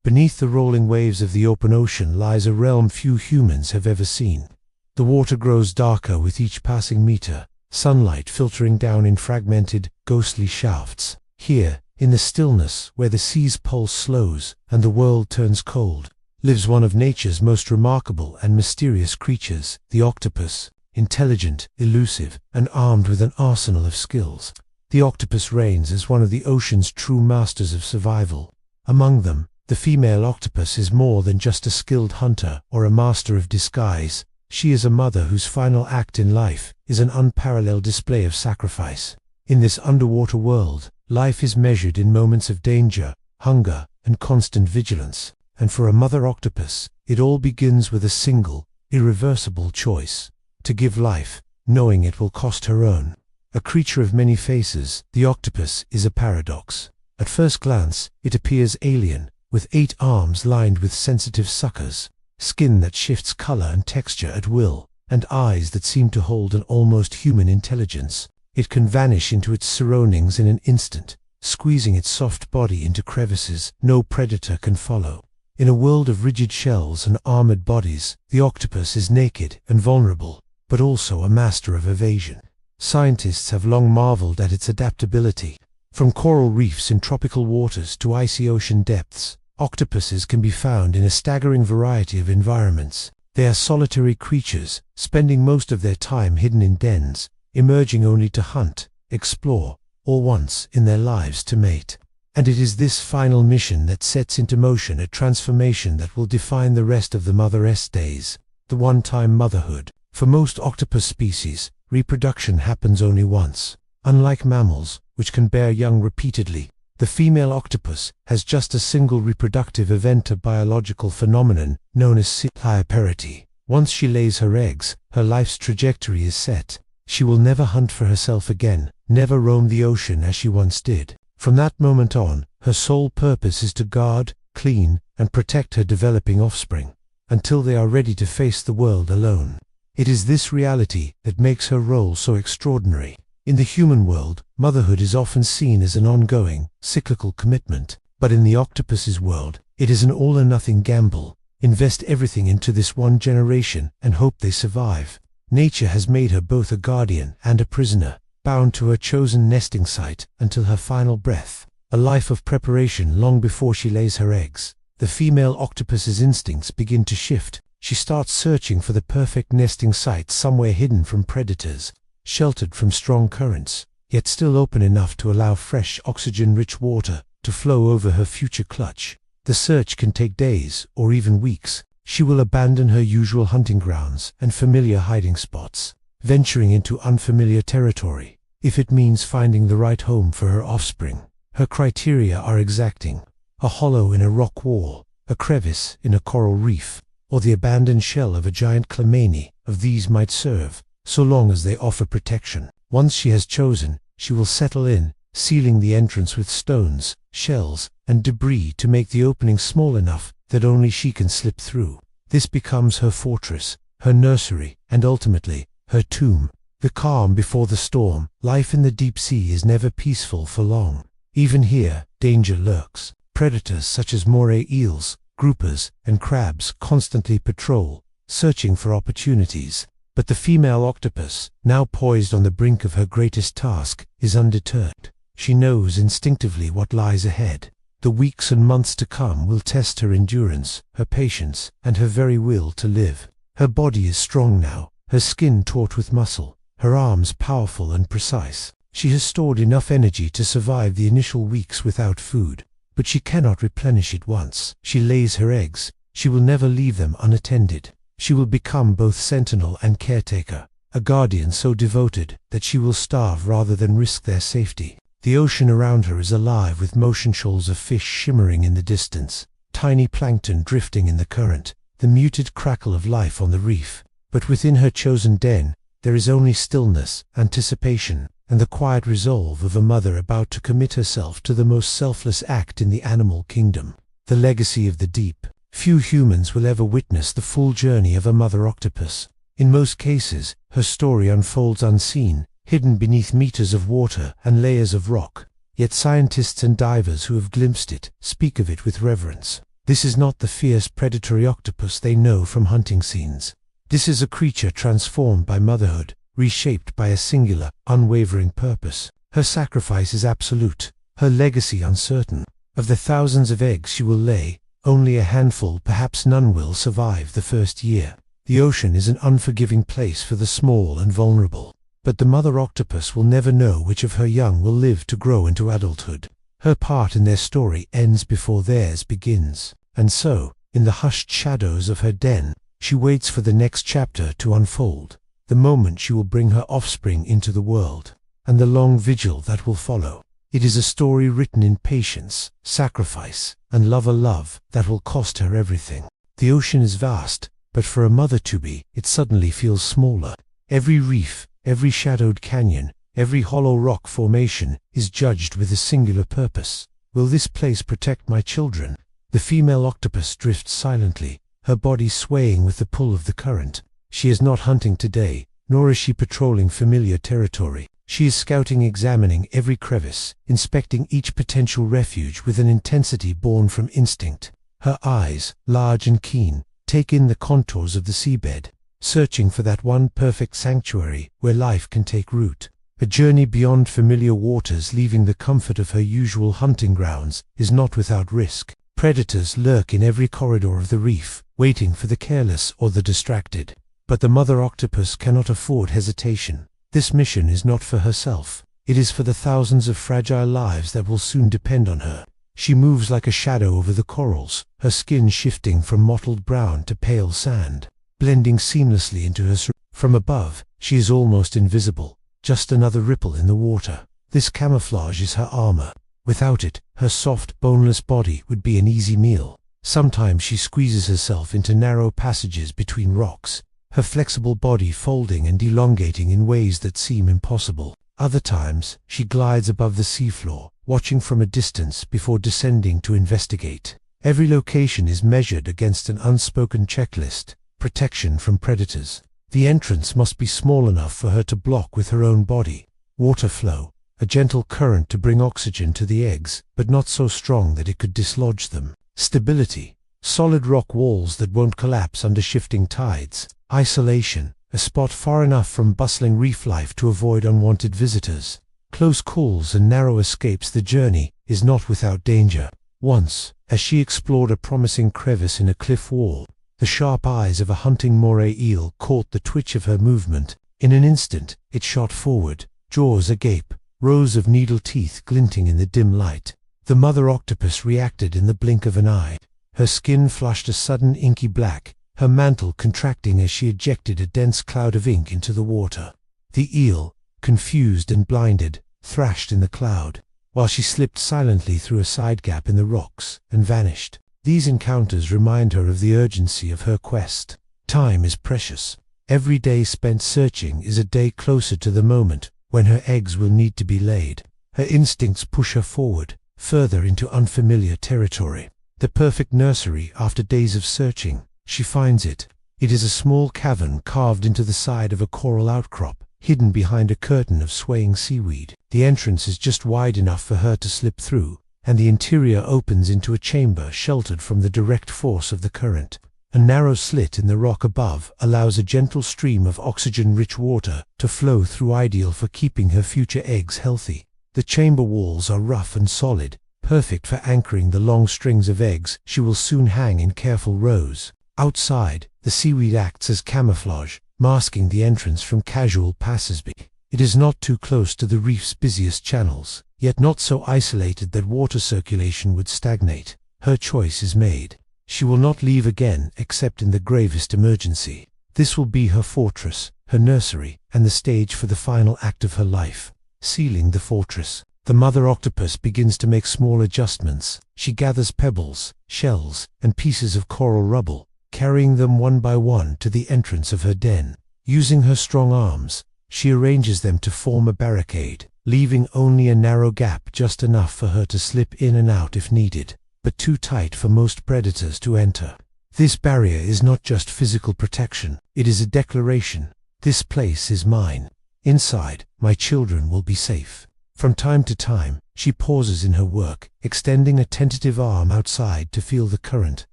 Beneath the rolling waves of the open ocean lies a realm few humans have ever seen. The water grows darker with each passing meter, sunlight filtering down in fragmented, ghostly shafts. Here, in the stillness where the sea's pulse slows and the world turns cold, lives one of nature's most remarkable and mysterious creatures, the octopus. Intelligent, elusive, and armed with an arsenal of skills, the octopus reigns as one of the ocean's true masters of survival. Among them, the female octopus is more than just a skilled hunter or a master of disguise. She is a mother whose final act in life is an unparalleled display of sacrifice. In this underwater world, life is measured in moments of danger, hunger, and constant vigilance. And for a mother octopus, it all begins with a single, irreversible choice: to give life, knowing it will cost her own. A creature of many faces, the octopus is a paradox. At first glance, it appears alien, with 8 arms lined with sensitive suckers, skin that shifts color and texture at will, and eyes that seem to hold an almost human intelligence. It can vanish into its surroundings in an instant, squeezing its soft body into crevices no predator can follow. In a world of rigid shells and armored bodies, the octopus is naked and vulnerable, but also a master of evasion. Scientists have long marveled at its adaptability. From coral reefs in tropical waters to icy ocean depths, octopuses can be found in a staggering variety of environments. They are solitary creatures, spending most of their time hidden in dens, emerging only to hunt, explore, or once in their lives to mate. And it is this final mission that sets into motion a transformation that will define the rest of the Mother's days, the one-time motherhood. For most octopus species, reproduction happens only once. Unlike mammals, which can bear young repeatedly, the female octopus has just a single reproductive event, a biological phenomenon known as sexuality. Once she lays her eggs, her life's trajectory is set. She will never hunt for herself again, never roam the ocean as she once did. From that moment on, her sole purpose is to guard, clean, and protect her developing offspring, until they are ready to face the world alone. It is this reality that makes her role so extraordinary. In the human world, motherhood is often seen as an ongoing, cyclical commitment, but in the octopus's world, it is an all-or-nothing gamble. Invest everything into this one generation and hope they survive. Nature has made her both a guardian and a prisoner, bound to her chosen nesting site until her final breath. A life of preparation long before she lays her eggs. The female octopus's instincts begin to shift. She starts searching for the perfect nesting site somewhere hidden from predators, sheltered from strong currents, yet still open enough to allow fresh, oxygen-rich water to flow over her future clutch. The search can take days or even weeks. She will abandon her usual hunting grounds and familiar hiding spots, venturing into unfamiliar territory, if it means finding the right home for her offspring. Her criteria are exacting: a hollow in a rock wall, a crevice in a coral reef, or the abandoned shell of a giant clamene. Of these might serve, so long as they offer protection. Once she has chosen, she will settle in, sealing the entrance with stones, shells, and debris to make the opening small enough that only she can slip through. This becomes her fortress, her nursery, and ultimately, her tomb. The calm before the storm. Life in the deep sea is never peaceful for long. Even here, danger lurks. Predators such as moray eels, groupers, and crabs constantly patrol, searching for opportunities. But the female octopus, now poised on the brink of her greatest task, is undeterred. She knows instinctively what lies ahead. The weeks and months to come will test her endurance, her patience, and her very will to live. Her body is strong now, her skin taut with muscle, her arms powerful and precise. She has stored enough energy to survive the initial weeks without food, but she cannot replenish it once she lays her eggs. She will never leave them unattended. She will become both sentinel and caretaker, a guardian so devoted that she will starve rather than risk their safety. The ocean around her is alive with motion shoals of fish shimmering in the distance, tiny plankton drifting in the current, the muted crackle of life on the reef. But within her chosen den, there is only stillness, anticipation, and the quiet resolve of a mother about to commit herself to the most selfless act in the animal kingdom. The legacy of the deep. Few humans will ever witness the full journey of a mother octopus. In most cases, her story unfolds unseen, hidden beneath meters of water and layers of rock. Yet scientists and divers who have glimpsed it speak of it with reverence. This is not the fierce predatory octopus they know from hunting scenes. This is a creature transformed by motherhood, reshaped by a singular, unwavering purpose. Her sacrifice is absolute, her legacy uncertain. Of the thousands of eggs she will lay, only a handful, perhaps none, will survive the first year. The ocean is an unforgiving place for the small and vulnerable. But the mother octopus will never know which of her young will live to grow into adulthood. Her part in their story ends before theirs begins. And so, in the hushed shadows of her den, she waits for the next chapter to unfold, the moment she will bring her offspring into the world, and the long vigil that will follow. It is a story written in patience, sacrifice, and love that will cost her everything. The ocean is vast, but for a mother-to-be, it suddenly feels smaller. Every reef, every shadowed canyon, every hollow rock formation is judged with a singular purpose. Will this place protect my children? The female octopus drifts silently, her body swaying with the pull of the current. She is not hunting today, nor is she patrolling familiar territory. She is scouting, examining every crevice, inspecting each potential refuge with an intensity born from instinct. Her eyes, large and keen, take in the contours of the seabed, searching for that one perfect sanctuary where life can take root. A journey beyond familiar waters, leaving the comfort of her usual hunting grounds, is not without risk. Predators lurk in every corridor of the reef, waiting for the careless or the distracted. But the mother octopus cannot afford hesitation. This mission is not for herself. It is for the thousands of fragile lives that will soon depend on her. She moves like a shadow over the corals, her skin shifting from mottled brown to pale sand, blending seamlessly into her From above, she is almost invisible, just another ripple in the water. This camouflage is her armor. Without it, her soft, boneless body would be an easy meal. Sometimes she squeezes herself into narrow passages between rocks, her flexible body folding and elongating in ways that seem impossible. Other times, she glides above the seafloor, watching from a distance before descending to investigate. Every location is measured against an unspoken checklist: protection from predators. The entrance must be small enough for her to block with her own body. Water flow, a gentle current to bring oxygen to the eggs, but not so strong that it could dislodge them. Stability, solid rock walls that won't collapse under shifting tides. Isolation, a spot far enough from bustling reef life to avoid unwanted visitors. Close calls and narrow escapes. The journey is not without danger. Once, as she explored a promising crevice in a cliff wall, the sharp eyes of a hunting moray eel caught the twitch of her movement. In an instant, it shot forward, jaws agape, rows of needle teeth glinting in the dim light. The mother octopus reacted in the blink of an eye. Her skin flushed a sudden inky black, her mantle contracting as she ejected a dense cloud of ink into the water. The eel, confused and blinded, thrashed in the cloud, while she slipped silently through a side gap in the rocks and vanished. These encounters remind her of the urgency of her quest. Time is precious. Every day spent searching is a day closer to the moment when her eggs will need to be laid. Her instincts push her forward, further into unfamiliar territory. The perfect nursery. After days of searching, she finds it. It is a small cavern carved into the side of a coral outcrop, hidden behind a curtain of swaying seaweed. The entrance is just wide enough for her to slip through, and the interior opens into a chamber sheltered from the direct force of the current. A narrow slit in the rock above allows a gentle stream of oxygen-rich water to flow through, ideal for keeping her future eggs healthy. The chamber walls are rough and solid, perfect for anchoring the long strings of eggs she will soon hang in careful rows. Outside, the seaweed acts as camouflage, masking the entrance from casual passersby. It is not too close to the reef's busiest channels, yet not so isolated that water circulation would stagnate. Her choice is made. She will not leave again except in the gravest emergency. This will be her fortress, her nursery, and the stage for the final act of her life. Sealing the fortress, the mother octopus begins to make small adjustments. She gathers pebbles, shells, and pieces of coral rubble, carrying them one by one to the entrance of her den. Using her strong arms, she arranges them to form a barricade, leaving only a narrow gap, just enough for her to slip in and out if needed, but too tight for most predators to enter. This barrier is not just physical protection, it is a declaration. This place is mine. Inside, my children will be safe. From time to time, she pauses in her work, extending a tentative arm outside to feel the current,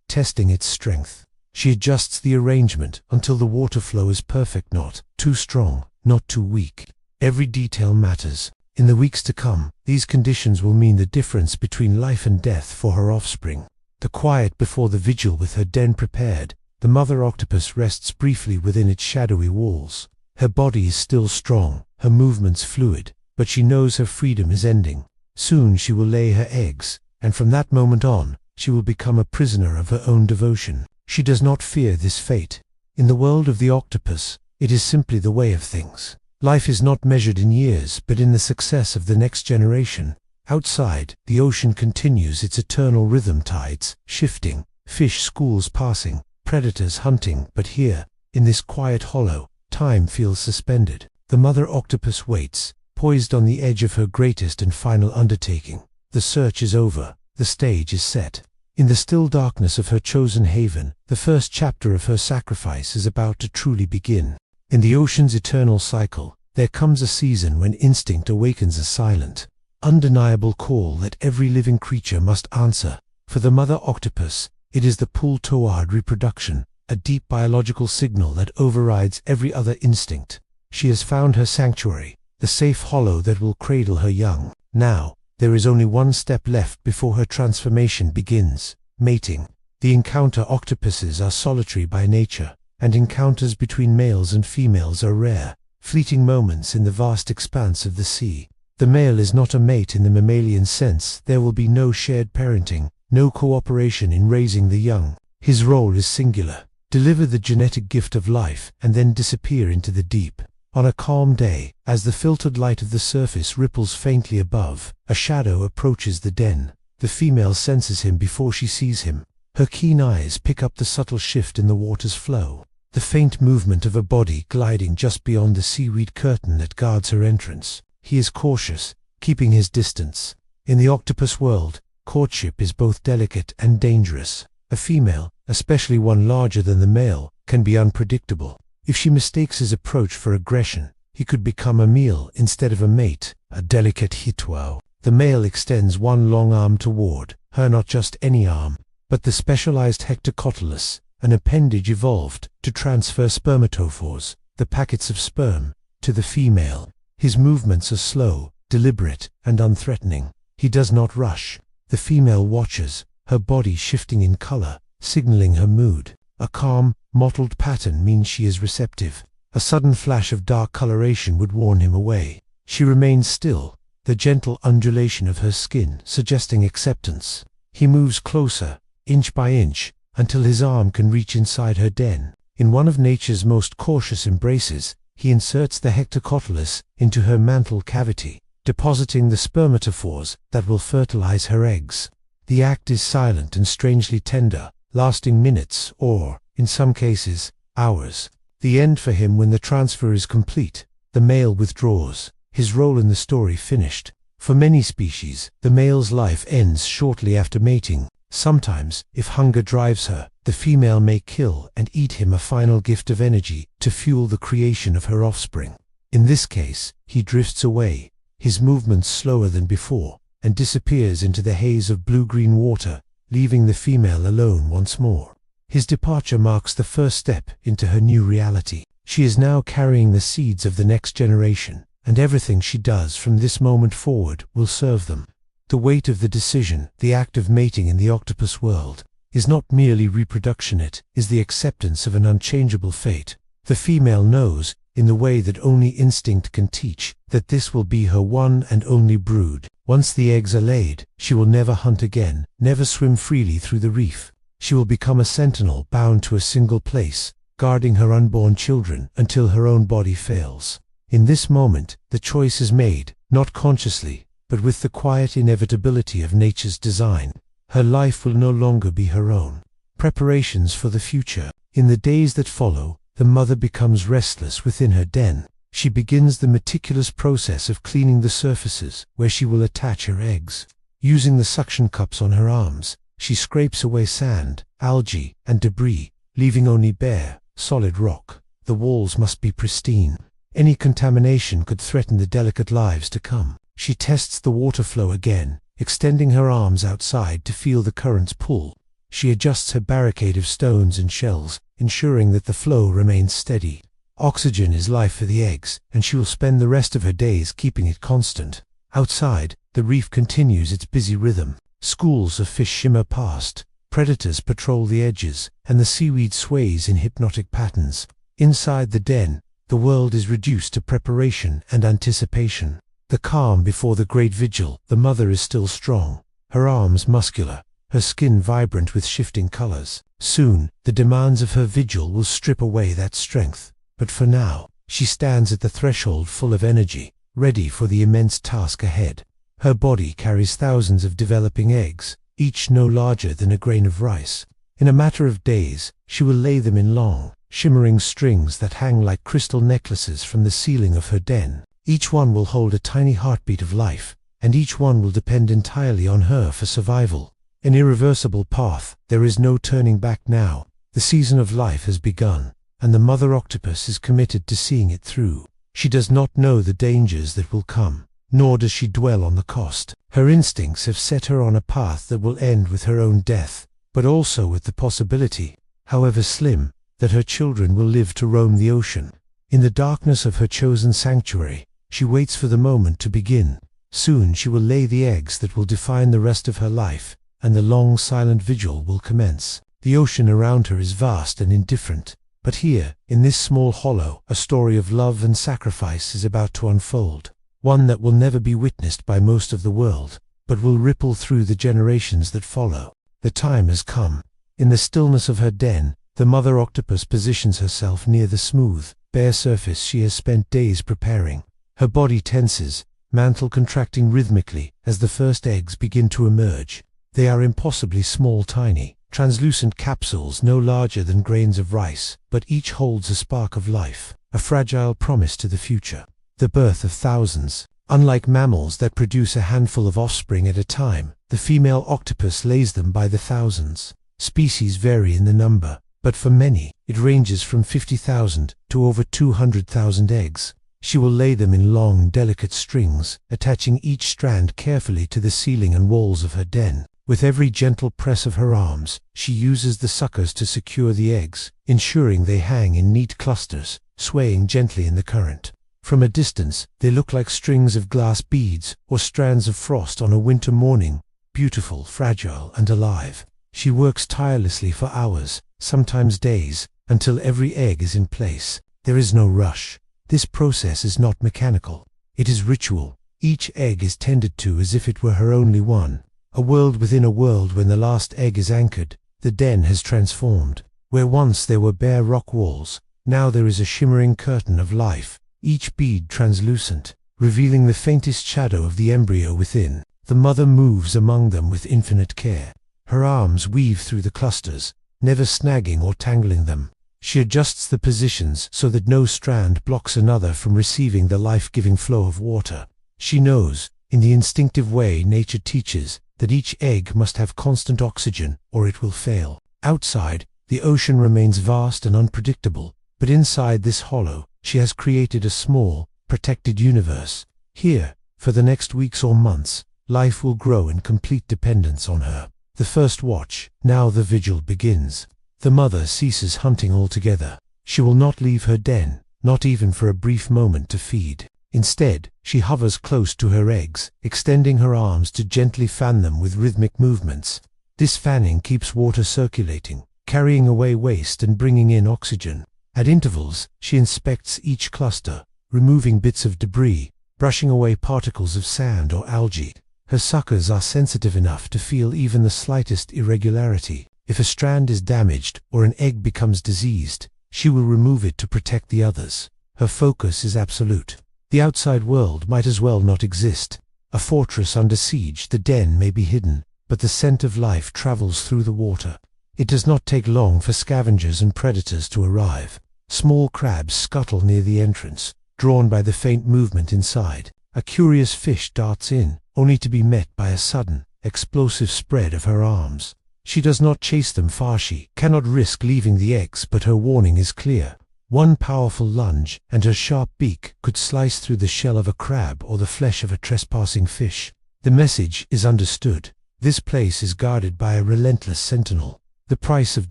testing its strength. She adjusts the arrangement until the water flow is perfect, not too strong, not too weak. Every detail matters. In the weeks to come, these conditions will mean the difference between life and death for her offspring. The quiet before the vigil, with her den prepared, the mother octopus rests briefly within its shadowy walls. Her body is still strong, her movements fluid, but she knows her freedom is ending. Soon she will lay her eggs, and from that moment on, she will become a prisoner of her own devotion. She does not fear this fate. In the world of the octopus, it is simply the way of things. Life is not measured in years, but in the success of the next generation. Outside, the ocean continues its eternal rhythm, tides shifting, fish schools passing, predators hunting, but here, in this quiet hollow, time feels suspended. The mother octopus waits, poised on the edge of her greatest and final undertaking. The search is over, the stage is set. In the still darkness of her chosen haven, the first chapter of her sacrifice is about to truly begin. In the ocean's eternal cycle, there comes a season when instinct awakens a silent, undeniable call that every living creature must answer. For the mother octopus, it is the pull toward reproduction, a deep biological signal that overrides every other instinct. She has found her sanctuary, the safe hollow that will cradle her young. Now, there is only one step left before her transformation begins: mating. The encounter octopuses are solitary by nature, and encounters between males and females are rare, fleeting moments in the vast expanse of the sea. The male is not a mate in the mammalian sense. There will be no shared parenting, no cooperation in raising the young. His role is singular: deliver the genetic gift of life and then disappear into the deep. On a calm day, as the filtered light of the surface ripples faintly above, a shadow approaches the den. The female senses him before she sees him. Her keen eyes pick up the subtle shift in the water's flow, the faint movement of a body gliding just beyond the seaweed curtain that guards her entrance. He is cautious, keeping his distance. In the octopus world, courtship is both delicate and dangerous. A female, especially one larger than the male, can be unpredictable. If she mistakes his approach for aggression, he could become a meal instead of a mate, a delicate hitwao. The male extends one long arm toward her, not just any arm, but the specialized hectocotylus, an appendage evolved to transfer spermatophores, the packets of sperm, to the female. His movements are slow, deliberate, and unthreatening. He does not rush. The female watches, her body shifting in color, signaling her mood. A calm, mottled pattern means she is receptive. A sudden flash of dark coloration would warn him away. She remains still, the gentle undulation of her skin suggesting acceptance. He moves closer, inch by inch, until his arm can reach inside her den. In one of nature's most cautious embraces, he inserts the hectocotylus into her mantle cavity, depositing the spermatophores that will fertilize her eggs. The act is silent and strangely tender, lasting minutes or, in some cases, hours. The end for him when the transfer is complete. The male withdraws, his role in the story finished. For many species, the male's life ends shortly after mating. Sometimes, if hunger drives her, the female may kill and eat him, a final gift of energy to fuel the creation of her offspring. In this case, he drifts away, his movements slower than before, and disappears into the haze of blue-green water, leaving the female alone once more. His departure marks the first step into her new reality. She is now carrying the seeds of the next generation, and everything she does from this moment forward will serve them. The weight of the decision, the act of mating in the octopus world, is not merely reproduction, it is the acceptance of an unchangeable fate. The female knows, in the way that only instinct can teach, that this will be her one and only brood. Once the eggs are laid, she will never hunt again, never swim freely through the reef. She will become a sentinel bound to a single place, guarding her unborn children until her own body fails. In this moment, the choice is made, not consciously, but with the quiet inevitability of nature's design. Her life will no longer be her own. Preparations for the future. In the days that follow, the mother becomes restless within her den. She begins the meticulous process of cleaning the surfaces where she will attach her eggs. Using the suction cups on her arms, she scrapes away sand, algae, and debris, leaving only bare, solid rock. The walls must be pristine. Any contamination could threaten the delicate lives to come. She tests the water flow again, extending her arms outside to feel the current's pull. She adjusts her barricade of stones and shells, ensuring that the flow remains steady. Oxygen is life for the eggs, and she will spend the rest of her days keeping it constant. Outside, the reef continues its busy rhythm. Schools of fish shimmer past, predators patrol the edges, and the seaweed sways in hypnotic patterns. Inside the den, the world is reduced to preparation and anticipation. The calm before the great vigil, the mother is still strong, her arms muscular, her skin vibrant with shifting colors. Soon, the demands of her vigil will strip away that strength, but for now, she stands at the threshold full of energy, ready for the immense task ahead. Her body carries thousands of developing eggs, each no larger than a grain of rice. In a matter of days, she will lay them in long, shimmering strings that hang like crystal necklaces from the ceiling of her den. Each one will hold a tiny heartbeat of life, and each one will depend entirely on her for survival. An irreversible path, there is no turning back now. The season of life has begun, and the mother octopus is committed to seeing it through. She does not know the dangers that will come, nor does she dwell on the cost. Her instincts have set her on a path that will end with her own death, but also with the possibility, however slim, that her children will live to roam the ocean. In the darkness of her chosen sanctuary, she waits for the moment to begin. Soon she will lay the eggs that will define the rest of her life, and the long silent vigil will commence. The ocean around her is vast and indifferent, but here, in this small hollow, a story of love and sacrifice is about to unfold. One that will never be witnessed by most of the world, but will ripple through the generations that follow. The time has come. In the stillness of her den, the mother octopus positions herself near the smooth, bare surface she has spent days preparing. Her body tenses, mantle contracting rhythmically as the first eggs begin to emerge. They are impossibly small, tiny, translucent capsules no larger than grains of rice, but each holds a spark of life, a fragile promise to the future. The birth of thousands. Unlike mammals that produce a handful of offspring at a time, the female octopus lays them by the thousands. Species vary in the number, but for many, it ranges from 50,000 to over 200,000 eggs. She will lay them in long, delicate strings, attaching each strand carefully to the ceiling and walls of her den. With every gentle press of her arms, she uses the suckers to secure the eggs, ensuring they hang in neat clusters, swaying gently in the current. From a distance, they look like strings of glass beads or strands of frost on a winter morning, beautiful, fragile, and alive. She works tirelessly for hours, sometimes days, until every egg is in place. There is no rush. This process is not mechanical. It is ritual. Each egg is tended to as if it were her only one. A world within a world. When the last egg is anchored, the den has transformed. Where once there were bare rock walls, now there is a shimmering curtain of life, each bead translucent, revealing the faintest shadow of the embryo within. The mother moves among them with infinite care. Her arms weave through the clusters, never snagging or tangling them. She adjusts the positions so that no strand blocks another from receiving the life-giving flow of water. She knows, in the instinctive way nature teaches, that each egg must have constant oxygen or it will fail. Outside, the ocean remains vast and unpredictable, but inside this hollow, she has created a small, protected universe. Here, for the next weeks or months, life will grow in complete dependence on her. The first watch, now the vigil begins. The mother ceases hunting altogether. She will not leave her den, not even for a brief moment to feed. Instead, she hovers close to her eggs, extending her arms to gently fan them with rhythmic movements. This fanning keeps water circulating, carrying away waste and bringing in oxygen. At intervals, she inspects each cluster, removing bits of debris, brushing away particles of sand or algae. Her suckers are sensitive enough to feel even the slightest irregularity. If a strand is damaged or an egg becomes diseased, she will remove it to protect the others. Her focus is absolute. The outside world might as well not exist. A fortress under siege, the den may be hidden, but the scent of life travels through the water. It does not take long for scavengers and predators to arrive. Small crabs scuttle near the entrance, drawn by the faint movement inside. A curious fish darts in, only to be met by a sudden, explosive spread of her arms. She does not chase them far. She cannot risk leaving the eggs, but her warning is clear. One powerful lunge, and her sharp beak could slice through the shell of a crab or the flesh of a trespassing fish. The message is understood. This place is guarded by a relentless sentinel. The price of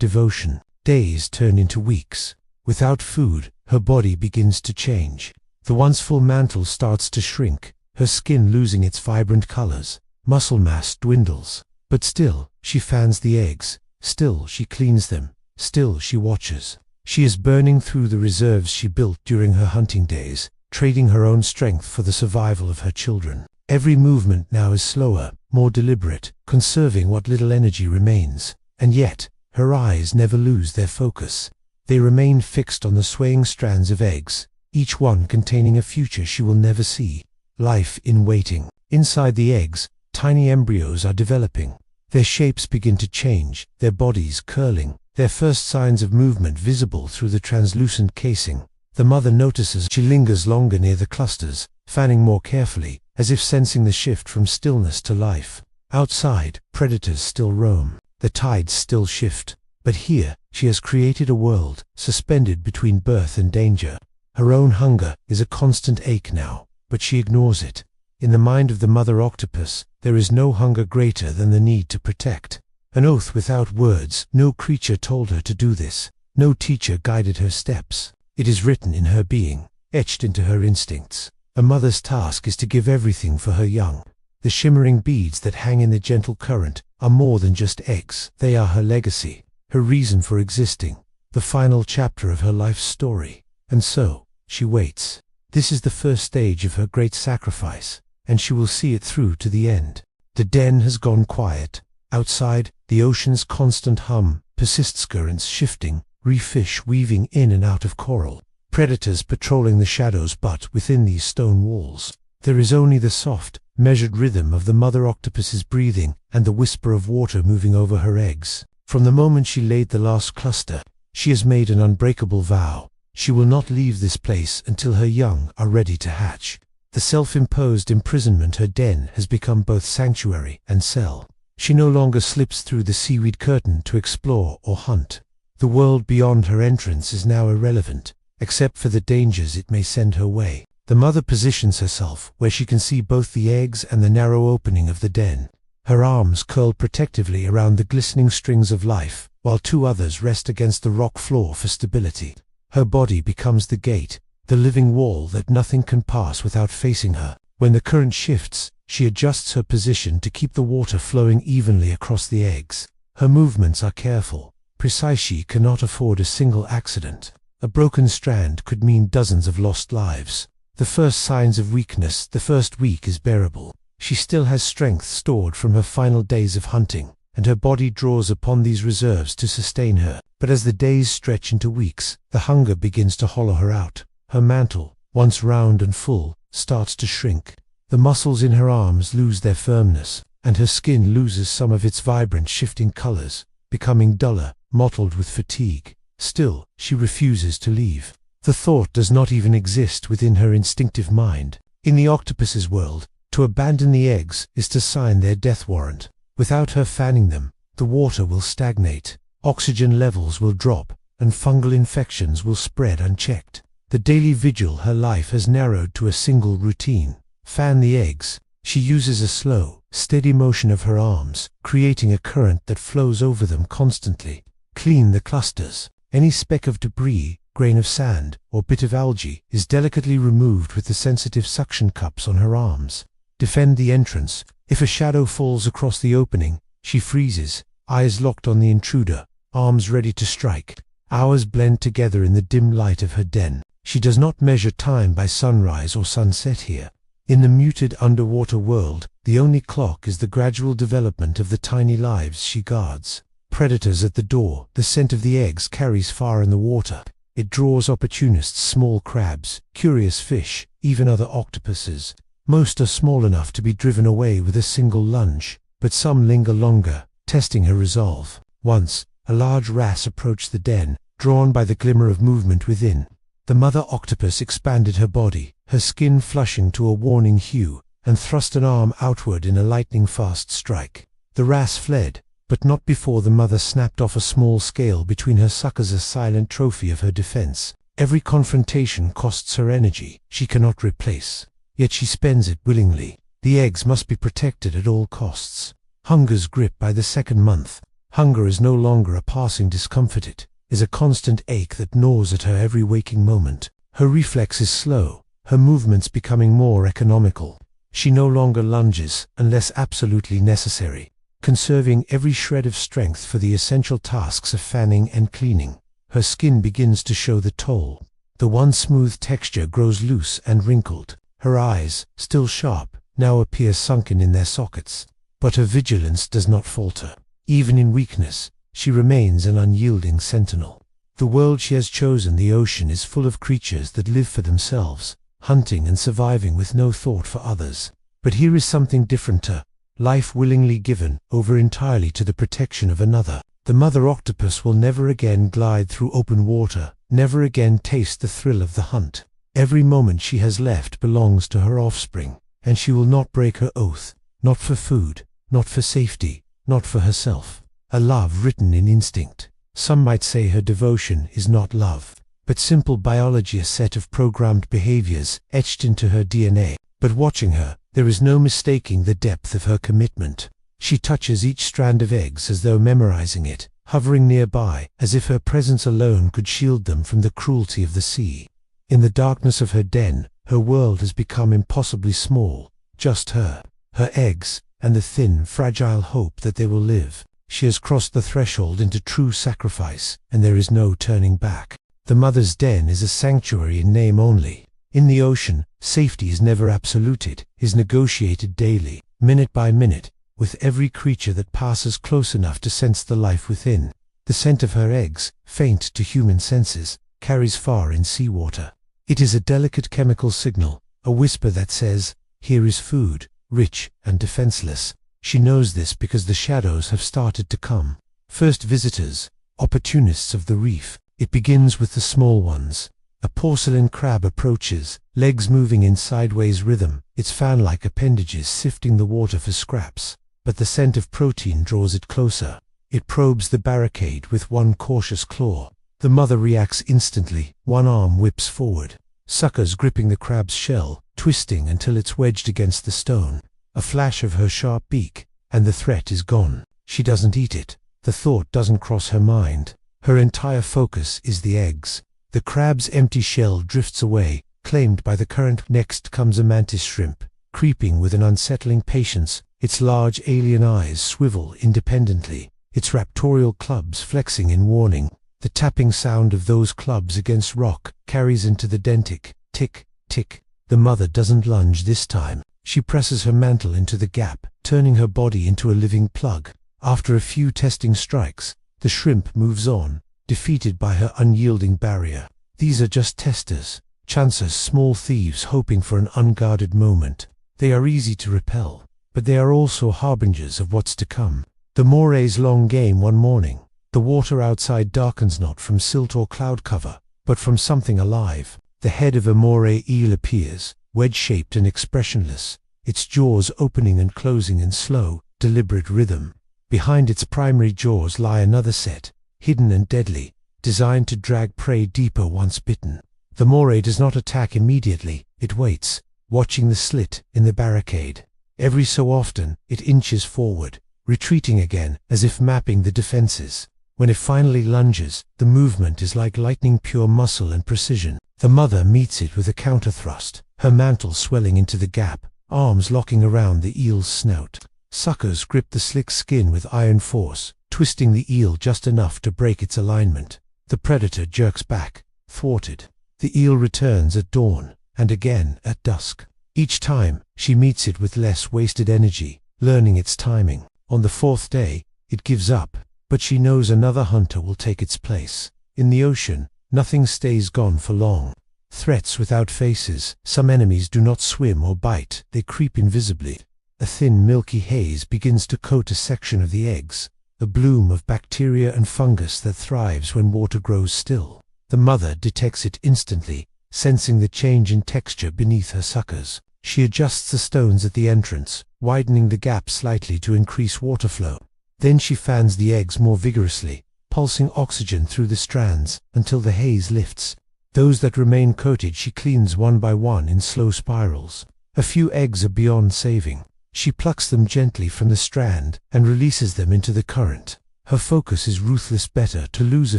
devotion. Days turn into weeks. Without food, her body begins to change. The once full mantle starts to shrink, her skin losing its vibrant colors. Muscle mass dwindles. But still, she fans the eggs. Still, she cleans them. Still, she watches. She is burning through the reserves she built during her hunting days, trading her own strength for the survival of her children. Every movement now is slower, more deliberate, conserving what little energy remains. And yet, her eyes never lose their focus. They remain fixed on the swaying strands of eggs, each one containing a future she will never see. Life in waiting. Inside the eggs, tiny embryos are developing. Their shapes begin to change, their bodies curling, their first signs of movement visible through the translucent casing. The mother notices. She lingers longer near the clusters, fanning more carefully, as if sensing the shift from stillness to life. Outside, predators still roam. The tides still shift. But here, she has created a world, suspended between birth and danger. Her own hunger is a constant ache now, but she ignores it. In the mind of the mother octopus, there is no hunger greater than the need to protect. An oath without words. No creature told her to do this. No teacher guided her steps. It is written in her being, etched into her instincts. A mother's task is to give everything for her young. The shimmering beads that hang in the gentle current are more than just eggs. They are her legacy, her reason for existing, the final chapter of her life's story. And so, she waits. This is the first stage of her great sacrifice, and she will see it through to the end. The den has gone quiet. Outside, the ocean's constant hum persists, currents shifting, reef fish weaving in and out of coral, predators patrolling the shadows, but within these stone walls, there is only the soft, measured rhythm of the mother octopus's breathing and the whisper of water moving over her eggs. From the moment she laid the last cluster, she has made an unbreakable vow. She will not leave this place until her young are ready to hatch. The self-imposed imprisonment, her den, has become both sanctuary and cell. She no longer slips through the seaweed curtain to explore or hunt. The world beyond her entrance is now irrelevant, except for the dangers it may send her way. The mother positions herself where she can see both the eggs and the narrow opening of the den. Her arms curl protectively around the glistening strings of life, while two others rest against the rock floor for stability. Her body becomes the gate, the living wall that nothing can pass without facing her. When the current shifts, she adjusts her position to keep the water flowing evenly across the eggs. Her movements are careful, precise. She cannot afford a single accident. A broken strand could mean dozens of lost lives. The first signs of weakness. The first week is bearable. She still has strength stored from her final days of hunting, and her body draws upon these reserves to sustain her. But as the days stretch into weeks, the hunger begins to hollow her out. Her mantle, once round and full, starts to shrink. The muscles in her arms lose their firmness, and her skin loses some of its vibrant, shifting colors, becoming duller, mottled with fatigue. Still, she refuses to leave. The thought does not even exist within her instinctive mind. In the octopus's world, to abandon the eggs is to sign their death warrant. Without her fanning them, the water will stagnate, oxygen levels will drop, and fungal infections will spread unchecked. The daily vigil her life has narrowed to a single routine: fan the eggs. She uses a slow, steady motion of her arms, creating a current that flows over them constantly. Clean the clusters. Any speck of debris, grain of sand, or bit of algae is delicately removed with the sensitive suction cups on her arms. Defend the entrance. If a shadow falls across the opening, she freezes, eyes locked on the intruder, arms ready to strike. Hours blend together in the dim light of her den. She does not measure time by sunrise or sunset here. In the muted underwater world, the only clock is the gradual development of the tiny lives she guards. Predators at the door. The scent of the eggs carries far in the water. It draws opportunists, small crabs, curious fish, even other octopuses. Most are small enough to be driven away with a single lunge, but some linger longer, testing her resolve. Once, a large wrasse approached the den, drawn by the glimmer of movement within. The mother octopus expanded her body, her skin flushing to a warning hue, and thrust an arm outward in a lightning-fast strike. The wrasse fled, but not before the mother snapped off a small scale between her suckers, a silent trophy of her defense. Every confrontation costs her energy she cannot replace, yet she spends it willingly. The eggs must be protected at all costs. Hunger's grip by the second month. Hunger is no longer a passing discomfort, it is a constant ache that gnaws at her every waking moment. Her reflex is slow, her movements becoming more economical. She no longer lunges unless absolutely necessary, conserving every shred of strength for the essential tasks of fanning and cleaning. Her skin begins to show the toll. The once smooth texture grows loose and wrinkled. Her eyes, still sharp, now appear sunken in their sockets. But her vigilance does not falter. Even in weakness, she remains an unyielding sentinel. The world she has chosen, the ocean, is full of creatures that live for themselves, hunting and surviving with no thought for others. But here is something different, her life willingly given over entirely to the protection of another. The mother octopus will never again glide through open water, never again taste the thrill of the hunt. Every moment she has left belongs to her offspring, and she will not break her oath, not for food, not for safety, not for herself. A love written in instinct. Some might say her devotion is not love, but simple biology, a set of programmed behaviors etched into her DNA. But watching her, there is no mistaking the depth of her commitment. She touches each strand of eggs as though memorizing it, hovering nearby, as if her presence alone could shield them from the cruelty of the sea. In the darkness of her den, her world has become impossibly small, just her eggs, and the thin, fragile hope that they will live. She has crossed the threshold into true sacrifice, and there is no turning back. The mother's den is a sanctuary in name only. In the ocean, safety is never absoluted, is negotiated daily, minute by minute, with every creature that passes close enough to sense the life within. The scent of her eggs, faint to human senses, carries far in seawater. It is a delicate chemical signal, a whisper that says, "Here is food, rich and defenseless." She knows this because the shadows have started to come. First visitors, opportunists of the reef. It begins with the small ones. A porcelain crab approaches, legs moving in sideways rhythm, its fan-like appendages sifting the water for scraps. But the scent of protein draws it closer. It probes the barricade with one cautious claw. The mother reacts instantly. One arm whips forward, suckers gripping the crab's shell, twisting until it's wedged against the stone. A flash of her sharp beak, and the threat is gone. She doesn't eat it. The thought doesn't cross her mind. Her entire focus is the eggs. The crab's empty shell drifts away, claimed by the current. Next comes a mantis shrimp, creeping with an unsettling patience. Its large alien eyes swivel independently, its raptorial clubs flexing in warning. The tapping sound of those clubs against rock carries into the den. Tick, tick, tick. The mother doesn't lunge this time. She presses her mantle into the gap, turning her body into a living plug. After a few testing strikes, the shrimp moves on, defeated by her unyielding barrier. These are just testers, chancers, small thieves hoping for an unguarded moment. They are easy to repel, but they are also harbingers of what's to come. The moray's long game one morning. The water outside darkens not from silt or cloud cover, but from something alive. The head of a moray eel appears, wedge-shaped and expressionless, its jaws opening and closing in slow, deliberate rhythm. Behind its primary jaws lie another set, hidden and deadly, designed to drag prey deeper once bitten. The moray does not attack immediately. It waits, watching the slit in the barricade. Every so often, it inches forward, retreating again, as if mapping the defenses. When it finally lunges, the movement is like lightning, pure muscle and precision. The mother meets it with a counter-thrust, her mantle swelling into the gap, arms locking around the eel's snout. Suckers grip the slick skin with iron force, twisting the eel just enough to break its alignment. The predator jerks back, thwarted. The eel returns at dawn, and again at dusk. Each time, she meets it with less wasted energy, learning its timing. On the fourth day, it gives up, but she knows another hunter will take its place. In the ocean, nothing stays gone for long. Threats without faces. Some enemies do not swim or bite, they creep invisibly. A thin milky haze begins to coat a section of the eggs, a bloom of bacteria and fungus that thrives when water grows still. The mother detects it instantly, sensing the change in texture beneath her suckers. She adjusts the stones at the entrance, widening the gap slightly to increase water flow. Then she fans the eggs more vigorously, pulsing oxygen through the strands until the haze lifts. Those that remain coated she cleans one by one in slow spirals. A few eggs are beyond saving. She plucks them gently from the strand and releases them into the current. Her focus is ruthless. Better to lose a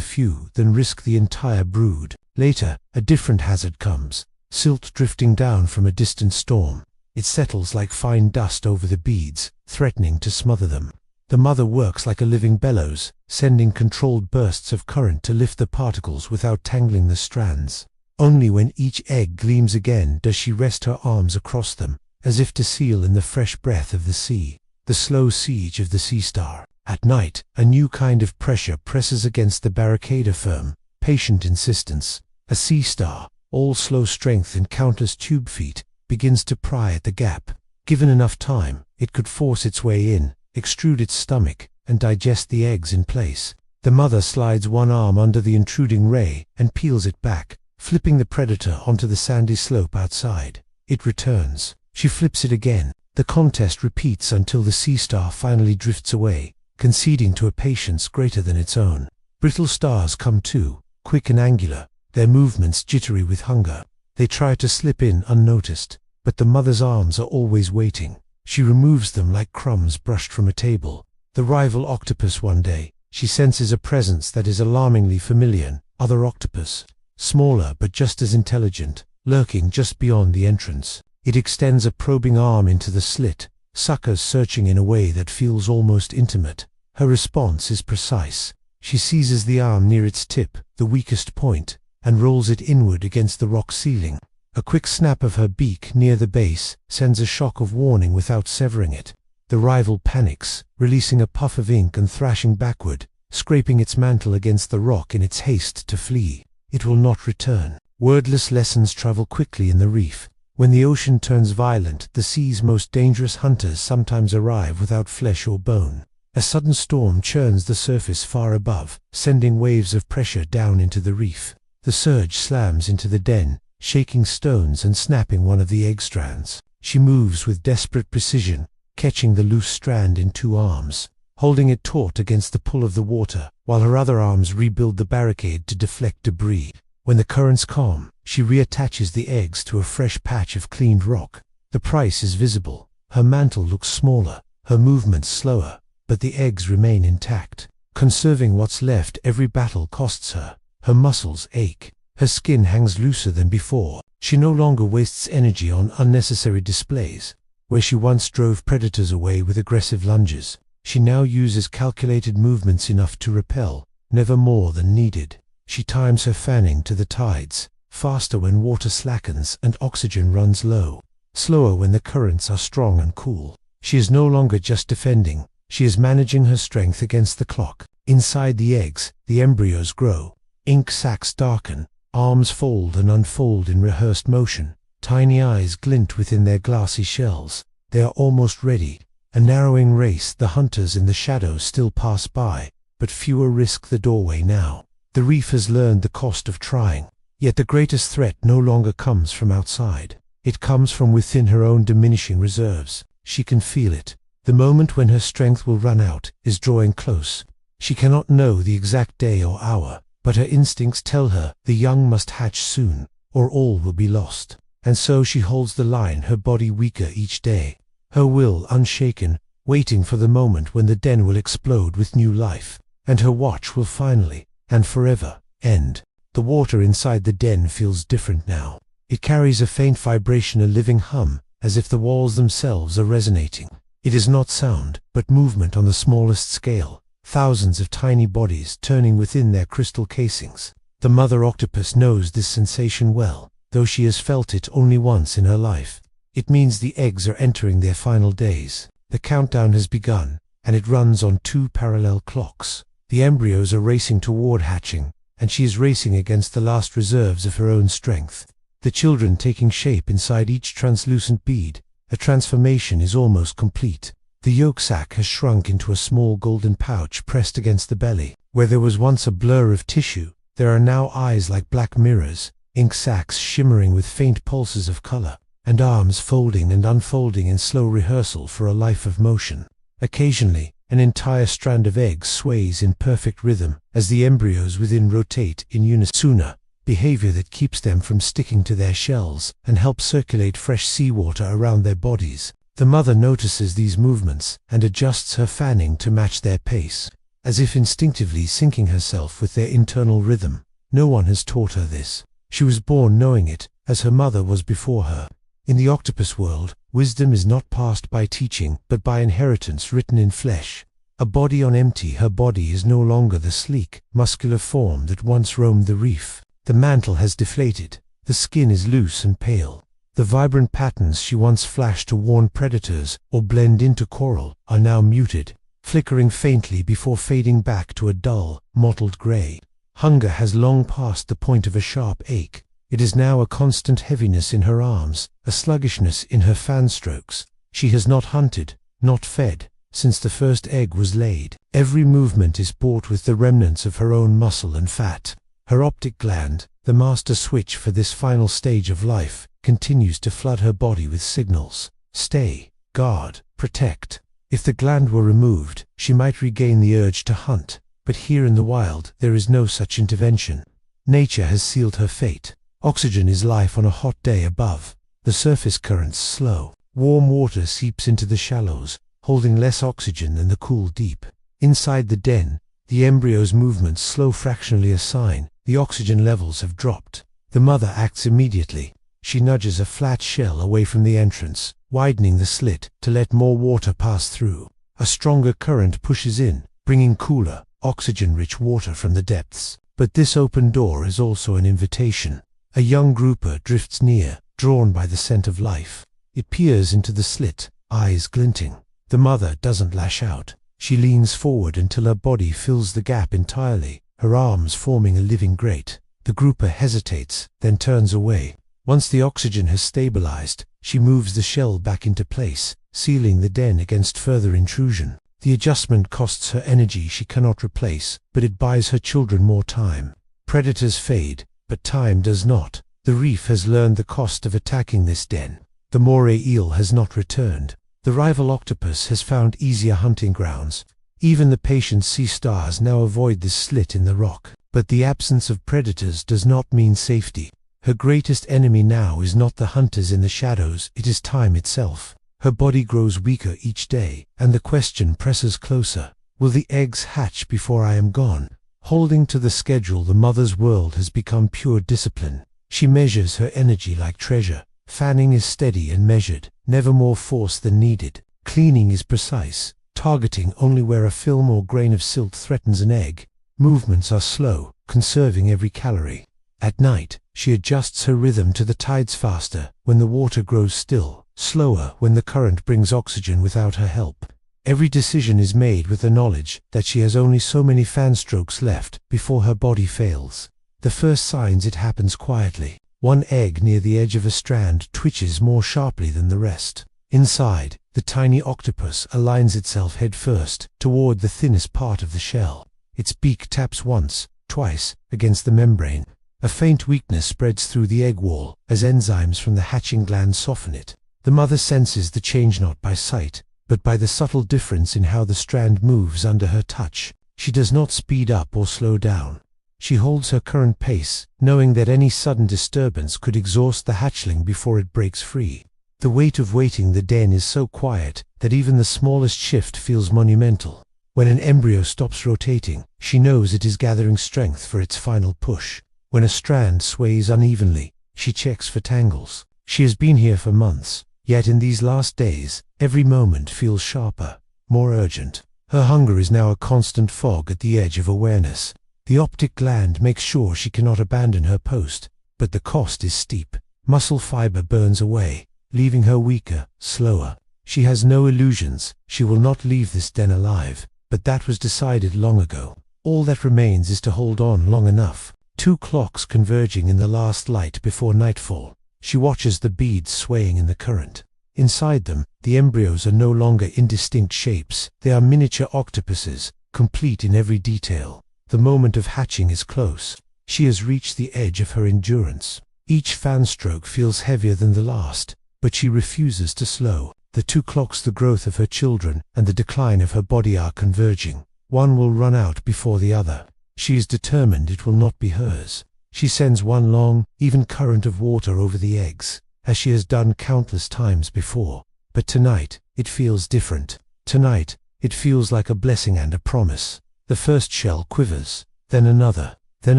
few than risk the entire brood. Later, a different hazard comes. Silt drifting down from a distant storm. It settles like fine dust over the beads, threatening to smother them. The mother works like a living bellows, sending controlled bursts of current to lift the particles without tangling the strands. Only when each egg gleams again does she rest her arms across them, as if to seal in the fresh breath of the sea. The slow siege of the sea star. At night, a new kind of pressure presses against the barricade. A firm, patient insistence. A sea star, all slow strength and countless tube feet, begins to pry at the gap. Given enough time, it could force its way in, extrude its stomach, and digest the eggs in place. The mother slides one arm under the intruding ray and peels it back, flipping the predator onto the sandy slope outside. It returns. She flips it again. The contest repeats until the sea star finally drifts away, conceding to a patience greater than its own. Brittle stars come too, quick and angular, their movements jittery with hunger. They try to slip in unnoticed, but the mother's arms are always waiting. She removes them like crumbs brushed from a table. The rival octopus. One day, she senses a presence that is alarmingly familiar. Other octopus, smaller but just as intelligent, lurking just beyond the entrance. It extends a probing arm into the slit, suckers searching in a way that feels almost intimate. Her response is precise. She seizes the arm near its tip, the weakest point, and rolls it inward against the rock ceiling. A quick snap of her beak near the base sends a shock of warning without severing it. The rival panics, releasing a puff of ink and thrashing backward, scraping its mantle against the rock in its haste to flee. It will not return. Wordless lessons travel quickly in the reef. When the ocean turns violent, the sea's most dangerous hunters sometimes arrive without flesh or bone. A sudden storm churns the surface far above, sending waves of pressure down into the reef. The surge slams into the den, shaking stones and snapping one of the egg strands. She moves with desperate precision, catching the loose strand in two arms, holding it taut against the pull of the water, while her other arms rebuild the barricade to deflect debris. When the currents calm, she reattaches the eggs to a fresh patch of cleaned rock. The price is visible. Her mantle looks smaller, her movements slower, but the eggs remain intact. Conserving what's left every battle costs her. Her muscles ache. Her skin hangs looser than before. She no longer wastes energy on unnecessary displays. Where she once drove predators away with aggressive lunges, she now uses calculated movements enough to repel, never more than needed. She times her fanning to the tides, faster when water slackens and oxygen runs low, slower when the currents are strong and cool. She is no longer just defending, she is managing her strength against the clock. Inside the eggs, the embryos grow. Ink sacs darken, arms fold and unfold in rehearsed motion. Tiny eyes glint within their glassy shells. They are almost ready. A narrowing race. The hunters in the shadows still pass by, but fewer risk the doorway now. The reef has learned the cost of trying. Yet the greatest threat no longer comes from outside. It comes from within her own diminishing reserves. She can feel it. The moment when her strength will run out is drawing close. She cannot know the exact day or hour, but her instincts tell her the young must hatch soon, or all will be lost. And so she holds the line, her body weaker each day, her will unshaken, waiting for the moment when the den will explode with new life, and her watch will finally, and forever, end. The water inside the den feels different now. It carries a faint vibration, a living hum, as if the walls themselves are resonating. It is not sound, but movement on the smallest scale, thousands of tiny bodies turning within their crystal casings. The mother octopus knows this sensation well, though she has felt it only once in her life. It means the eggs are entering their final days. The countdown has begun, and it runs on two parallel clocks. The embryos are racing toward hatching, and she is racing against the last reserves of her own strength. The children taking shape inside each translucent bead. The transformation is almost complete. The yolk sac has shrunk into a small golden pouch pressed against the belly. Where there was once a blur of tissue, there are now eyes like black mirrors, ink sacs shimmering with faint pulses of color, and arms folding and unfolding in slow rehearsal for a life of motion. Occasionally, an entire strand of eggs sways in perfect rhythm as the embryos within rotate in unison. Sooner, behavior that keeps them from sticking to their shells and helps circulate fresh seawater around their bodies. The mother notices these movements and adjusts her fanning to match their pace, as if instinctively syncing herself with their internal rhythm. No one has taught her this. She was born knowing it, as her mother was before her. In the octopus world, wisdom is not passed by teaching, but by inheritance written in flesh. A body on empty, her body is no longer the sleek, muscular form that once roamed the reef. The mantle has deflated. The skin is loose and pale. The vibrant patterns she once flashed to warn predators or blend into coral are now muted, flickering faintly before fading back to a dull, mottled gray. Hunger has long passed the point of a sharp ache. It is now a constant heaviness in her arms, a sluggishness in her fan strokes. She has not hunted, not fed, since the first egg was laid. Every movement is bought with the remnants of her own muscle and fat. Her optic gland, the master switch for this final stage of life, continues to flood her body with signals. Stay, guard, protect. If the gland were removed, she might regain the urge to hunt, but here in the wild there is no such intervention. Nature has sealed her fate. Oxygen is life on a hot day above. The surface currents slow. Warm water seeps into the shallows, holding less oxygen than the cool deep. Inside the den, the embryo's movements slow fractionally a sign. The oxygen levels have dropped. The mother acts immediately. She nudges a flat shell away from the entrance, widening the slit to let more water pass through. A stronger current pushes in, bringing cooler, oxygen-rich water from the depths. But this open door is also an invitation. A young grouper drifts near, drawn by the scent of life. It peers into the slit, eyes glinting. The mother doesn't lash out. She leans forward until her body fills the gap entirely, her arms forming a living grate. The grouper hesitates, then turns away. Once the oxygen has stabilized, she moves the shell back into place, sealing the den against further intrusion. The adjustment costs her energy she cannot replace, but it buys her children more time. Predators fade, but time does not. The reef has learned the cost of attacking this den. The moray eel has not returned. The rival octopus has found easier hunting grounds. Even the patient sea stars now avoid this slit in the rock. But the absence of predators does not mean safety. Her greatest enemy now is not the hunters in the shadows, it is time itself. Her body grows weaker each day, and the question presses closer. Will the eggs hatch before I am gone? Holding to the schedule, the mother's world has become pure discipline. She measures her energy like treasure. Fanning is steady and measured, never more force than needed. Cleaning is precise, targeting only where a film or grain of silt threatens an egg. Movements are slow, conserving every calorie. At night, she adjusts her rhythm to the tides, faster when the water grows still, slower when the current brings oxygen without her help. Every decision is made with the knowledge that she has only so many fan strokes left before her body fails. The first signs it happens quietly. One egg near the edge of a strand twitches more sharply than the rest. Inside, the tiny octopus aligns itself head first toward the thinnest part of the shell. Its beak taps once, twice, against the membrane. A faint weakness spreads through the egg wall as enzymes from the hatching gland soften it. The mother senses the change not by sight, but by the subtle difference in how the strand moves under her touch. She does not speed up or slow down. She holds her current pace, knowing that any sudden disturbance could exhaust the hatchling before it breaks free. The weight of waiting the den is so quiet that even the smallest shift feels monumental. When an embryo stops rotating, she knows it is gathering strength for its final push. When a strand sways unevenly, she checks for tangles. She has been here for months, yet in these last days, every moment feels sharper, more urgent. Her hunger is now a constant fog at the edge of awareness. The optic gland makes sure she cannot abandon her post, but the cost is steep. Muscle fiber burns away, leaving her weaker, slower. She has no illusions. She will not leave this den alive, but that was decided long ago. All that remains is to hold on long enough. 2 clocks converging in the last light before nightfall. She watches the beads swaying in the current. Inside them, the embryos are no longer indistinct shapes. They are miniature octopuses, complete in every detail. The moment of hatching is close. She has reached the edge of her endurance. Each fan stroke feels heavier than the last, but she refuses to slow. The 2 clocks, the growth of her children and the decline of her body, are converging. One will run out before the other. She is determined it will not be hers. She sends one long, even current of water over the eggs, as she has done countless times before. But tonight, it feels different. Tonight, it feels like a blessing and a promise. The first shell quivers, then another, then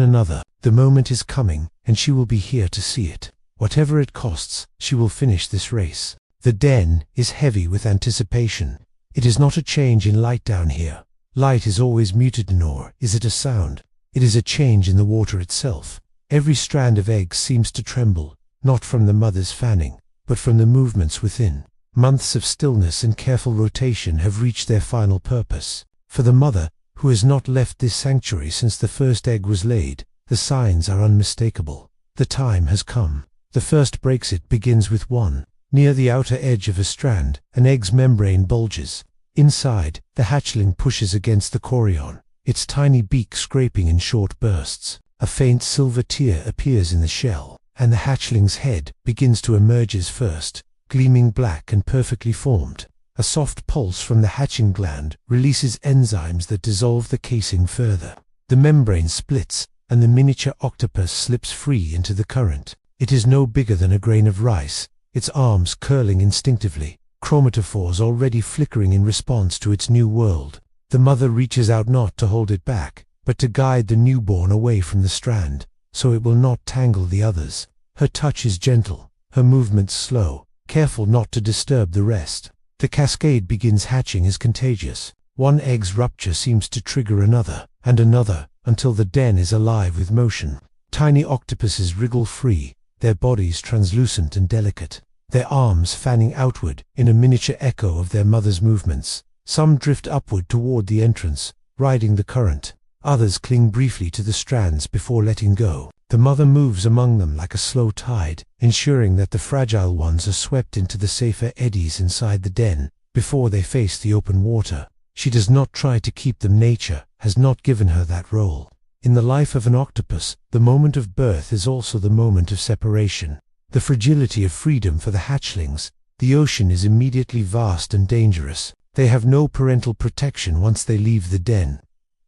another. The moment is coming, and she will be here to see it. Whatever it costs, she will finish this race. The den is heavy with anticipation. It is not a change in light down here. Light is always muted, nor is it a sound. It is a change in the water itself. Every strand of eggs seems to tremble, not from the mother's fanning, but from the movements within. Months of stillness and careful rotation have reached their final purpose. For the mother, who has not left this sanctuary since the first egg was laid, the signs are unmistakable. The time has come. The first breaks. It begins with one. Near the outer edge of a strand, an egg's membrane bulges. Inside, the hatchling pushes against the chorion, its tiny beak scraping in short bursts. A faint silver tear appears in the shell, and the hatchling's head begins to emerge as first, gleaming black and perfectly formed. A soft pulse from the hatching gland releases enzymes that dissolve the casing further. The membrane splits, and the miniature octopus slips free into the current. It is no bigger than a grain of rice, its arms curling instinctively, chromatophores already flickering in response to its new world. The mother reaches out not to hold it back, but to guide the newborn away from the strand, so it will not tangle the others. Her touch is gentle, her movements slow, careful not to disturb the rest. The cascade begins. Hatching is contagious. One egg's rupture seems to trigger another, and another, until the den is alive with motion. Tiny octopuses wriggle free, their bodies translucent and delicate, their arms fanning outward in a miniature echo of their mother's movements. Some drift upward toward the entrance, riding the current. Others cling briefly to the strands before letting go. The mother moves among them like a slow tide, ensuring that the fragile ones are swept into the safer eddies inside the den before they face the open water. She does not try to keep them. Nature has not given her that role. In the life of an octopus, the moment of birth is also the moment of separation. The fragility of freedom for the hatchlings. The ocean is immediately vast and dangerous. They have no parental protection once they leave the den.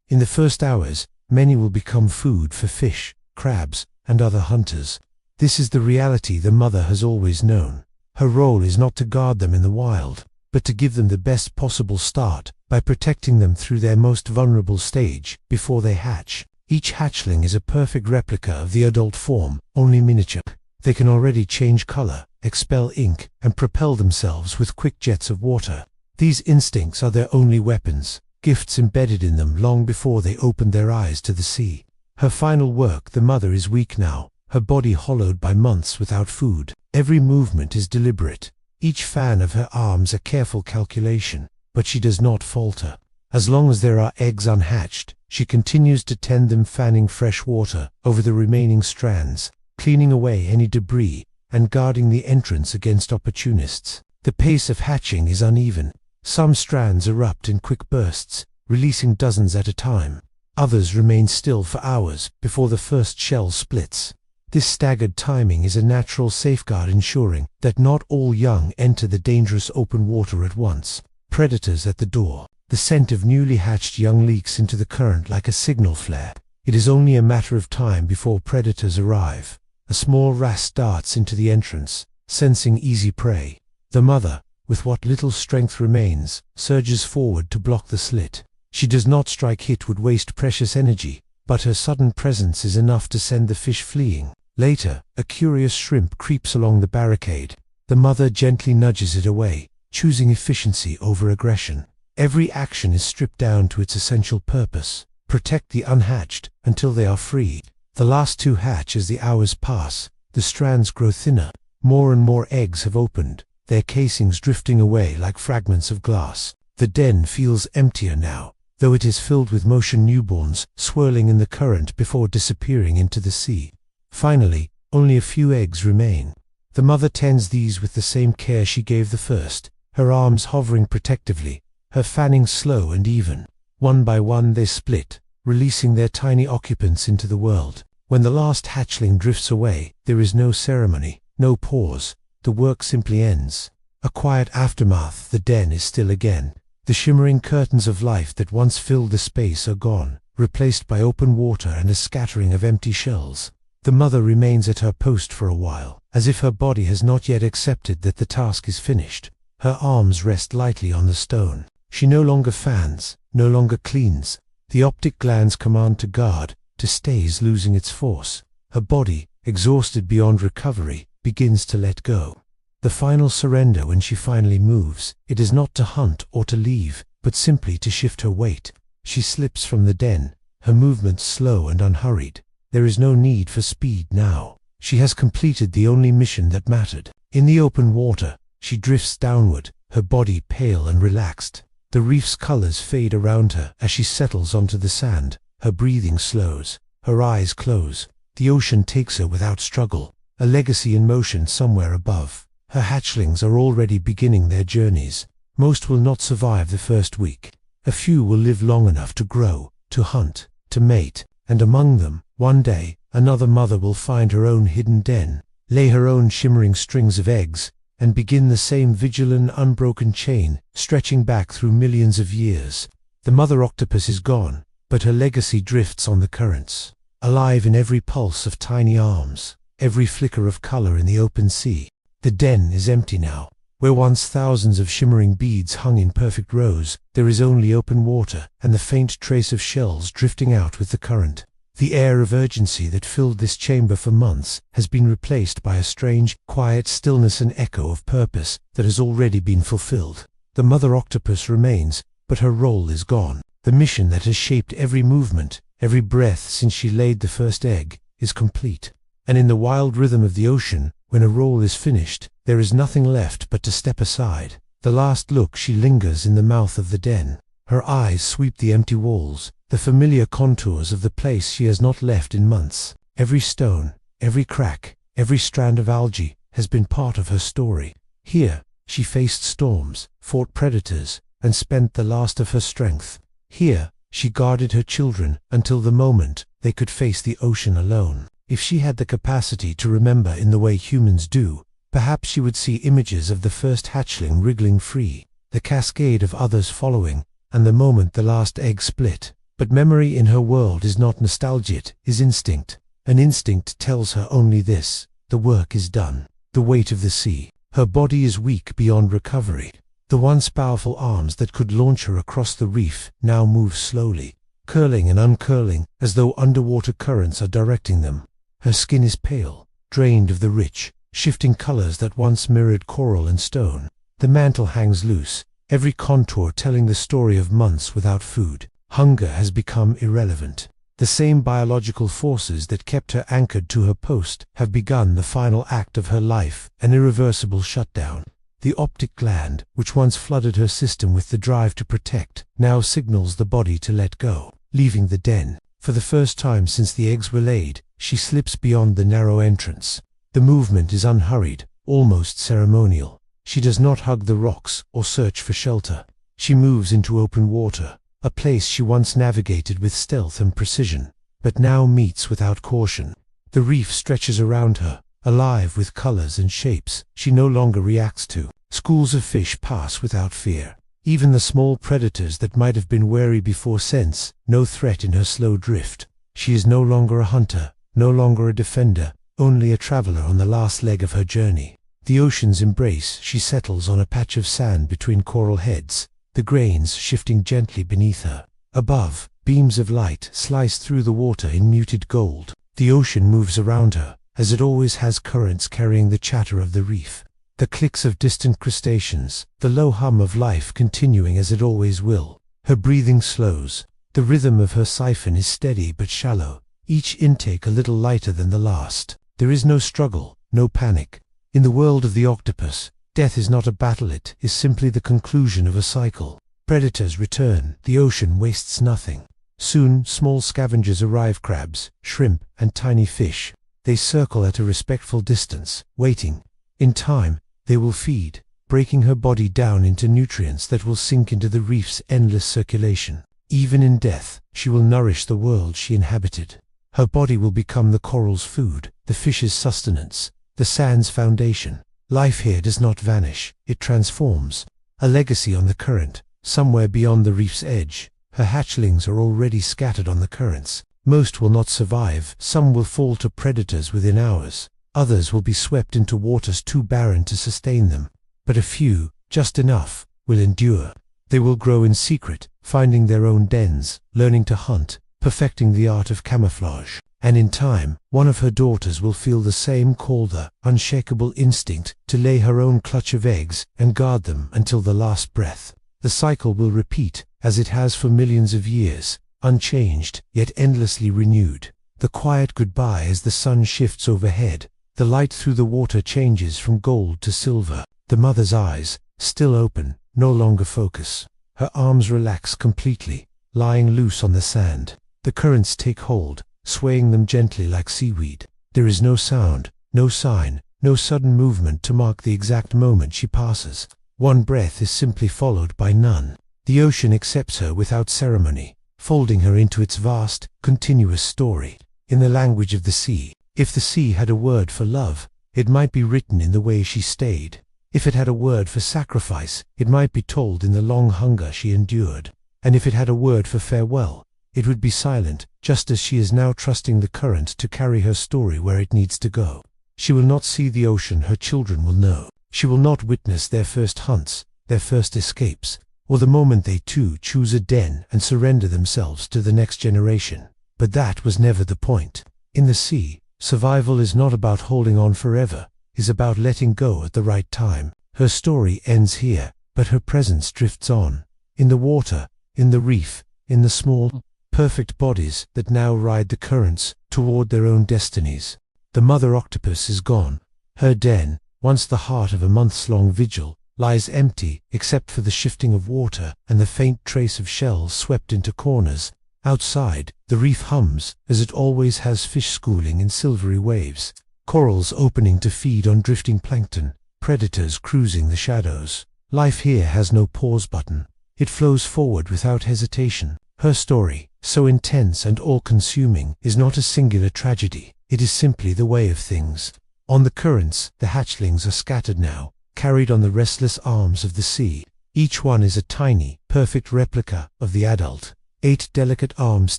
In the first hours, many will become food for fish, crabs, and other hunters. This is the reality the mother has always known. Her role is not to guard them in the wild, but to give them the best possible start by protecting them through their most vulnerable stage before they hatch. Each hatchling is a perfect replica of the adult form, only miniature. They can already change color, expel ink, and propel themselves with quick jets of water. These instincts are their only weapons, gifts embedded in them long before they opened their eyes to the sea. Her final work. The mother is weak now, her body hollowed by months without food. Every movement is deliberate, each fan of her arms a careful calculation, but she does not falter. As long as there are eggs unhatched, she continues to tend them, fanning fresh water over the remaining strands, cleaning away any debris, and guarding the entrance against opportunists. The pace of hatching is uneven. Some strands erupt in quick bursts, releasing dozens at a time. Others remain still for hours before the first shell splits. This staggered timing is a natural safeguard, ensuring that not all young enter the dangerous open water at once. Predators at the door. The scent of newly hatched young leaks into the current like a signal flare. It is only a matter of time before predators arrive. A small wrasse darts into the entrance, sensing easy prey. The mother, with what little strength remains, surges forward to block the slit. She does not strike. It would waste precious energy, but her sudden presence is enough to send the fish fleeing. Later, a curious shrimp creeps along the barricade. The mother gently nudges it away, choosing efficiency over aggression. Every action is stripped down to its essential purpose: protect the unhatched until they are free. The last two hatch as the hours pass. The strands grow thinner. More and more eggs have opened, their casings drifting away like fragments of glass. The den feels emptier now, though it is filled with motion, newborns swirling in the current before disappearing into the sea. Finally, only a few eggs remain. The mother tends these with the same care she gave the first, her arms hovering protectively, her fanning slow and even. One by one they split, releasing their tiny occupants into the world. When the last hatchling drifts away, there is no ceremony, no pause. The work simply ends. A quiet aftermath. The den is still again. The shimmering curtains of life that once filled the space are gone, replaced by open water and a scattering of empty shells. The mother remains at her post for a while, as if her body has not yet accepted that the task is finished. Her arms rest lightly on the stone. She no longer fans, no longer cleans. The optic glands command to guard, to stay is losing its force. Her body, exhausted beyond recovery, begins to let go. The final surrender when she finally moves, it is not to hunt or to leave, but simply to shift her weight. She slips from the den, her movements slow and unhurried. There is no need for speed now. She has completed the only mission that mattered. In the open water, she drifts downward, her body pale and relaxed. The reef's colors fade around her as she settles onto the sand. Her breathing slows, her eyes close. The ocean takes her without struggle, a legacy in motion somewhere above. Her hatchlings are already beginning their journeys. Most will not survive the first week. A few will live long enough to grow, to hunt, to mate, and among them, one day, another mother will find her own hidden den, lay her own shimmering strings of eggs, and begin the same vigilant, unbroken chain, stretching back through millions of years. The mother octopus is gone, but her legacy drifts on the currents, alive in every pulse of tiny arms, every flicker of color in the open sea. The den is empty now. Where once thousands of shimmering beads hung in perfect rows, there is only open water and the faint trace of shells drifting out with the current. The air of urgency that filled this chamber for months has been replaced by a strange, quiet stillness and echo of purpose that has already been fulfilled. The mother octopus remains, but her role is gone. The mission that has shaped every movement, every breath since she laid the first egg, is complete. And in the wild rhythm of the ocean, when a role is finished, there is nothing left but to step aside. The last look, she lingers in the mouth of the den. Her eyes sweep the empty walls, the familiar contours of the place she has not left in months. Every stone, every crack, every strand of algae has been part of her story. Here, she faced storms, fought predators, and spent the last of her strength. Here, she guarded her children until the moment they could face the ocean alone. If she had the capacity to remember in the way humans do, perhaps she would see images of the first hatchling wriggling free, the cascade of others following, and the moment the last egg split. But memory in her world is not nostalgia, it is instinct. An instinct tells her only this: the work is done. The weight of the sea. Her body is weak beyond recovery. The once powerful arms that could launch her across the reef now move slowly, curling and uncurling as though underwater currents are directing them. Her skin is pale, drained of the rich, shifting colors that once mirrored coral and stone. The mantle hangs loose, every contour telling the story of months without food. Hunger has become irrelevant. The same biological forces that kept her anchored to her post have begun the final act of her life, an irreversible shutdown. The optic gland, which once flooded her system with the drive to protect, now signals the body to let go. Leaving the den, for the first time since the eggs were laid, she slips beyond the narrow entrance. The movement is unhurried, almost ceremonial. She does not hug the rocks or search for shelter. She moves into open water, a place she once navigated with stealth and precision, but now meets without caution. The reef stretches around her, alive with colors and shapes she no longer reacts to. Schools of fish pass without fear. Even the small predators that might have been wary before sense no threat in her slow drift. She is no longer a hunter, no longer a defender, only a traveler on the last leg of her journey. The ocean's embrace, she settles on a patch of sand between coral heads, the grains shifting gently beneath her. Above, beams of light slice through the water in muted gold. The ocean moves around her, as it always has, currents carrying the chatter of the reef, the clicks of distant crustaceans, the low hum of life continuing as it always will. Her breathing slows. The rhythm of her siphon is steady but shallow, each intake a little lighter than the last. There is no struggle, no panic. In the world of the octopus, death is not a battle, it is simply the conclusion of a cycle. Predators return, the ocean wastes nothing. Soon, small scavengers arrive: crabs, shrimp, and tiny fish. They circle at a respectful distance, waiting. In time, they will feed, breaking her body down into nutrients that will sink into the reef's endless circulation. Even in death, she will nourish the world she inhabited. Her body will become the coral's food, the fish's sustenance, the sand's foundation. Life here does not vanish, it transforms. A legacy on the current, somewhere beyond the reef's edge. Her hatchlings are already scattered on the currents, Most will not survive, some will fall to predators within hours, others will be swept into waters too barren to sustain them, but a few, just enough, will endure. They will grow in secret, finding their own dens, learning to hunt, perfecting the art of camouflage, and in time, one of her daughters will feel the same call, the unshakable instinct to lay her own clutch of eggs and guard them until the last breath. The cycle will repeat, as it has for millions of years, unchanged, yet endlessly renewed. The quiet goodbye as the sun shifts overhead, the light through the water changes from gold to silver. The mother's eyes, still open, no longer focus. Her arms relax completely, lying loose on the sand. The currents take hold, swaying them gently like seaweed. There is no sound, no sign, no sudden movement to mark the exact moment she passes. One breath is simply followed by none. The ocean accepts her without ceremony, folding her into its vast, continuous story. In the language of the sea, if the sea had a word for love, it might be written in the way she stayed. If it had a word for sacrifice, it might be told in the long hunger she endured. And if it had a word for farewell, it would be silent, just as she is now trusting the current to carry her story where it needs to go. She will not see the ocean her children will know. She will not witness their first hunts, their first escapes, or the moment they too choose a den and surrender themselves to the next generation. But that was never the point. In the sea, survival is not about holding on forever, is about letting go at the right time. Her story ends here, but her presence drifts on. In the water, in the reef, in the small, perfect bodies that now ride the currents toward their own destinies. The mother octopus is gone. Her den, once the heart of a months-long vigil, lies empty except for the shifting of water and the faint trace of shells swept into corners. Outside, the reef hums, as it always has, fish schooling in silvery waves, corals opening to feed on drifting plankton, predators cruising the shadows. Life here has no pause button. It flows forward without hesitation. Her story, so intense and all-consuming, is not a singular tragedy. It is simply the way of things. On the currents, the hatchlings are scattered now, carried on the restless arms of the sea. Each one is a tiny, perfect replica of the adult. 8 delicate arms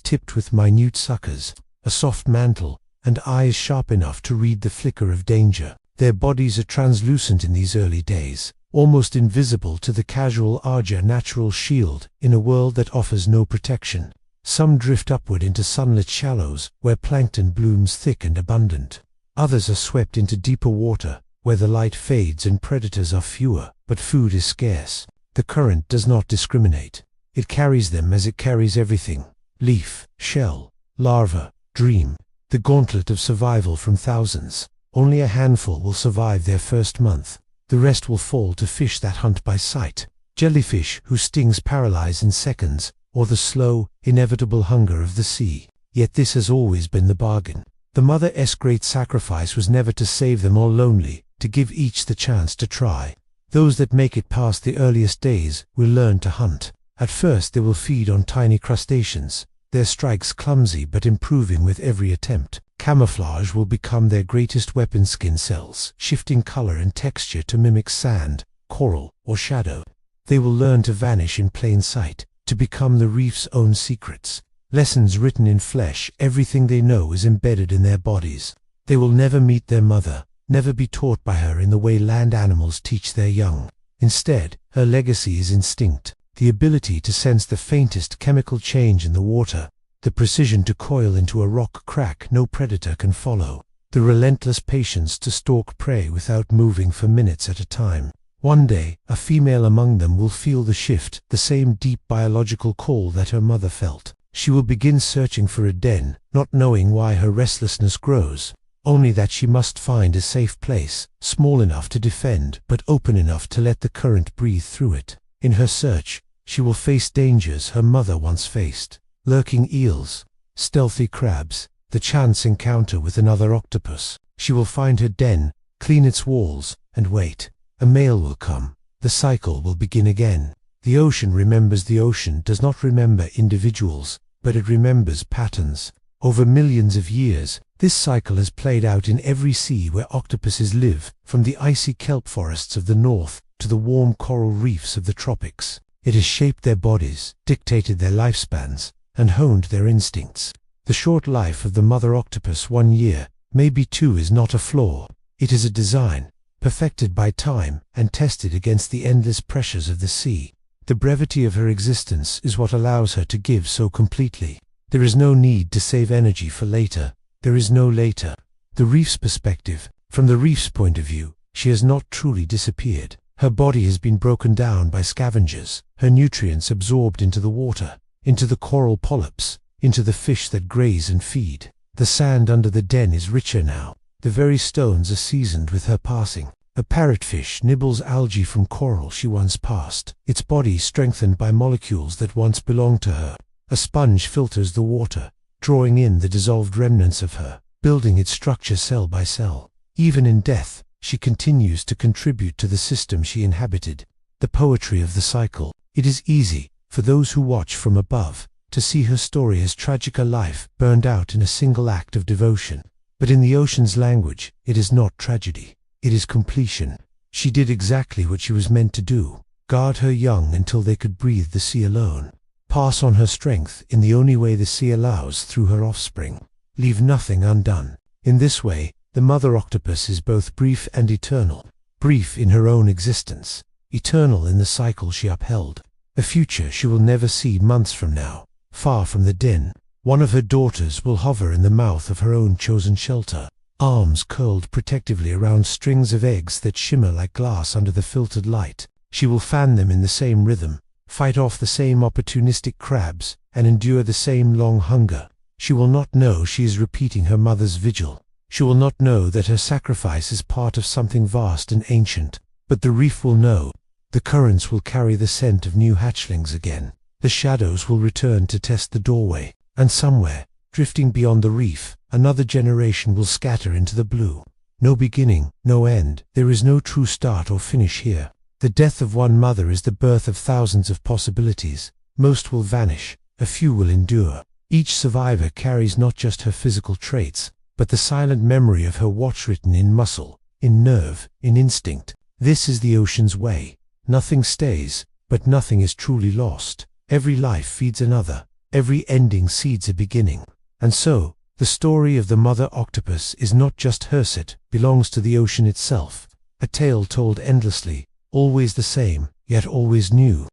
tipped with minute suckers, a soft mantle, and eyes sharp enough to read the flicker of danger. Their bodies are translucent in these early days, almost invisible to the casual eye, natural shield in a world that offers no protection. Some drift upward into sunlit shallows, where plankton blooms thick and abundant. Others are swept into deeper water, where the light fades and predators are fewer, but food is scarce. The current does not discriminate. It carries them as it carries everything: leaf, shell, larva, dream. The gauntlet of survival from thousands. Only a handful will survive their first month. The rest will fall to fish that hunt by sight. Jellyfish whose stings paralyze in seconds, or the slow, inevitable hunger of the sea. Yet this has always been the bargain. The mother's great sacrifice was never to save them all lonely, to give each the chance to try. Those that make it past the earliest days will learn to hunt. At first they will feed on tiny crustaceans, their strikes clumsy but improving with every attempt. Camouflage will become their greatest weapon: skin cells, shifting color and texture to mimic sand, coral, or shadow. They will learn to vanish in plain sight, to become the reef's own secrets. Lessons written in flesh, everything they know is embedded in their bodies. They will never meet their mother, never be taught by her in the way land animals teach their young. Instead, her legacy is instinct, the ability to sense the faintest chemical change in the water, the precision to coil into a rock crack no predator can follow, the relentless patience to stalk prey without moving for minutes at a time. One day, a female among them will feel the shift, the same deep biological call that her mother felt. She will begin searching for a den, not knowing why her restlessness grows, only that she must find a safe place, small enough to defend, but open enough to let the current breathe through it. In her search, she will face dangers her mother once faced: lurking eels, stealthy crabs, the chance encounter with another octopus. She will find her den, clean its walls, and wait. A male will come. The cycle will begin again. The ocean remembers. The ocean does not remember individuals, but it remembers patterns. Over millions of years, this cycle has played out in every sea where octopuses live, from the icy kelp forests of the north to the warm coral reefs of the tropics. It has shaped their bodies, dictated their lifespans, and honed their instincts. The short life of the mother octopus, 1 year, maybe 2, is not a flaw. It is a design, perfected by time and tested against the endless pressures of the sea. The brevity of her existence is what allows her to give so completely. There is no need to save energy for later. There is no later. The reef's perspective. From the reef's point of view, she has not truly disappeared. Her body has been broken down by scavengers, her nutrients absorbed into the water, into the coral polyps, into the fish that graze and feed. The sand under the den is richer now. The very stones are seasoned with her passing. A parrotfish nibbles algae from coral she once passed, its body strengthened by molecules that once belonged to her. A sponge filters the water, drawing in the dissolved remnants of her, building its structure cell by cell. Even in death, she continues to contribute to the system she inhabited. The poetry of the cycle. It is easy, for those who watch from above, to see her story as tragic, a life burned out in a single act of devotion. But in the ocean's language, it is not tragedy. It is completion. She did exactly what she was meant to do. Guard her young until they could breathe the sea alone. Pass on her strength in the only way the sea allows, through her offspring. Leave nothing undone. In this way, the mother octopus is both brief and eternal. Brief in her own existence, eternal in the cycle she upheld. A future she will never see months from now. Far from the den, one of her daughters will hover in the mouth of her own chosen shelter, arms curled protectively around strings of eggs that shimmer like glass under the filtered light. She will fan them in the same rhythm, fight off the same opportunistic crabs, and endure the same long hunger. She will not know she is repeating her mother's vigil. She will not know that her sacrifice is part of something vast and ancient. But the reef will know. The currents will carry the scent of new hatchlings again. The shadows will return to test the doorway. And somewhere, drifting beyond the reef, another generation will scatter into the blue. No beginning, no end. There is no true start or finish here. The death of one mother is the birth of thousands of possibilities. Most will vanish. A few will endure. Each survivor carries not just her physical traits, but the silent memory of her watch written in muscle, in nerve, in instinct. This is the ocean's way. Nothing stays, but nothing is truly lost. Every life feeds another. Every ending seeds a beginning. And so, the story of the mother octopus is not just hers, it belongs to the ocean itself. A tale told endlessly, always the same, yet always new.